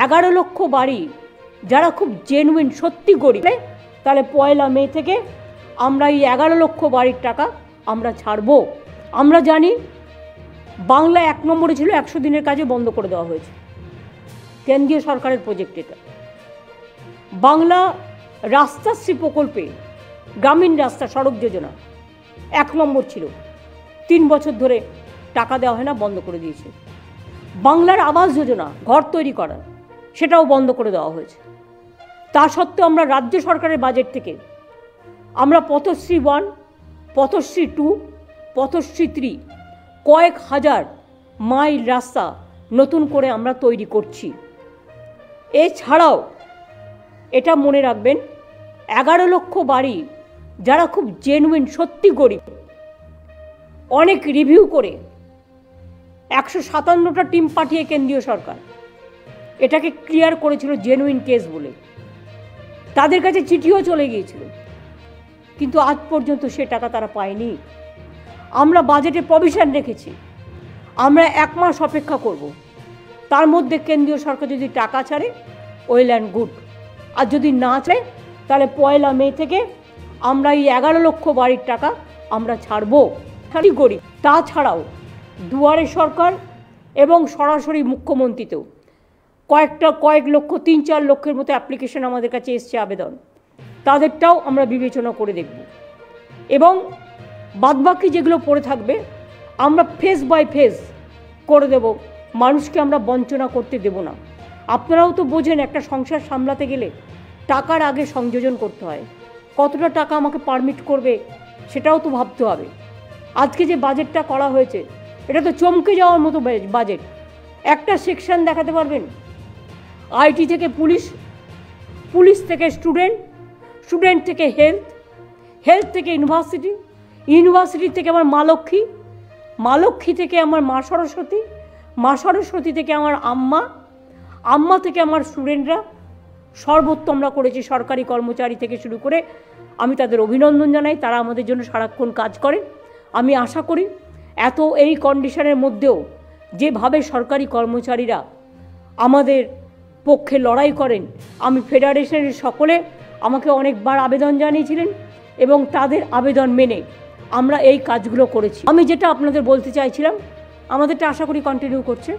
11 লক্ষ বাড়ি যারা খুব জেনুইন সত্যি গরিব, তাহলে 1 মে থেকে আমরা এই 11 লক্ষ বাড়ির টাকা আমরা ছাড়বো। আমরা জানি বাংলা 1 নম্বরে ছিল, 100 দিনের কাজে বন্ধ করে দেওয়া হয়েছে, কেন্দ্রীয় সরকারের প্রজেক্ট এটা। বাংলা রাস্তাশ্রী প্রকল্পে গ্রামীণ রাস্তা সড়ক যোজনা 1 নম্বর ছিল, 3 বছর ধরে টাকা দেওয়া হয় না, বন্ধ করে দিয়েছে। বাংলার আবাস যোজনা ঘর তৈরি করা, সেটাও বন্ধ করে দেওয়া হয়েছে। তা সত্ত্বেও আমরা রাজ্য সরকারের বাজেট থেকে আমরা পথশ্রী 1, পথশ্রী 2, পথশ্রী 3 কয়েক হাজার মাইল রাস্তা নতুন করে আমরা তৈরি করছি। এছাড়াও এটা মনে রাখবেন, 11 লক্ষ বাড়ি যারা খুব জেনুইন সত্যি গরিব, অনেক রিভিউ করে 157টা টিম পাঠিয়ে কেন্দ্রীয় সরকার এটাকে ক্লিয়ার করেছিল জেনুইন কেস বলে। তাদের কাছে চিঠিও চলে গিয়েছিল, কিন্তু আজ পর্যন্ত সে টাকা তারা পায়নি। আমরা বাজেটে প্রভিশন রেখেছি, আমরা 1 মাস অপেক্ষা করব, তার মধ্যে কেন্দ্রীয় সরকার যদি টাকা ছাড়ে ওয়েল অ্যান্ড গুড, আর যদি না ছাড়ে তাহলে 1 মে থেকে আমরা এই 11 লক্ষ বাড়ির টাকা আমরা ছাড়বো খালি গরিব। তাছাড়াও দুয়ারে সরকার এবং সরাসরি মুখ্যমন্ত্রীতেও কয়েক লক্ষ, 3-4 লক্ষের মতো অ্যাপ্লিকেশন আমাদের কাছে এসছে, আবেদন, তাদেরটাও আমরা বিবেচনা করে দেখব। এবং বাদবাকি যেগুলো পড়ে থাকবে আমরা ফেজ বাই ফেজ করে দেব, মানুষকে আমরা বঞ্চনা করতে দেব না। আপনারাও তো বোঝেন, একটা সংসার সামলাতে গেলে টাকার আগে সংযোজন করতে হয়, কতটা টাকা আমাকে পারমিট করবে সেটাও তো ভাবতে হবে। আজকে যে বাজেটটা করা হয়েছে এটা তো চমকে যাওয়ার মতো বাজেট। একটা সেকশন দেখাতে পারবেন আইটি থেকে পুলিশ, পুলিশ থেকে স্টুডেন্ট, স্টুডেন্ট থেকে হেলথ, হেলথ থেকে ইউনিভার্সিটি, ইউনিভার্সিটি থেকে আমার মা লক্ষ্মী, মা লক্ষ্মী থেকে আমার মা সরস্বতী, মা সরস্বতী থেকে আমার আম্মা, আম্মা থেকে আমার স্টুডেন্টরা। সর্বোত্তম আমরা করেছি, সরকারি কর্মচারী থেকে শুরু করে। আমি তাদের অভিনন্দন জানাই, তারা আমাদের জন্য সারাক্ষণ কাজ করে। আমি আশা করি এই কন্ডিশনের মধ্যেও যেভাবে সরকারি কর্মচারীরা আমাদের পক্ষে লড়াই করেন, আমি ফেডারেশনের সকলে আমাকে অনেকবার আবেদন জানিয়েছিলেন এবং তাদের আবেদন মেনে আমরা এই কাজগুলো করেছি। আমি যেটা আপনাদের বলতে চাইছিলাম, আমাদেরটা আশা করি কন্টিনিউ করছে।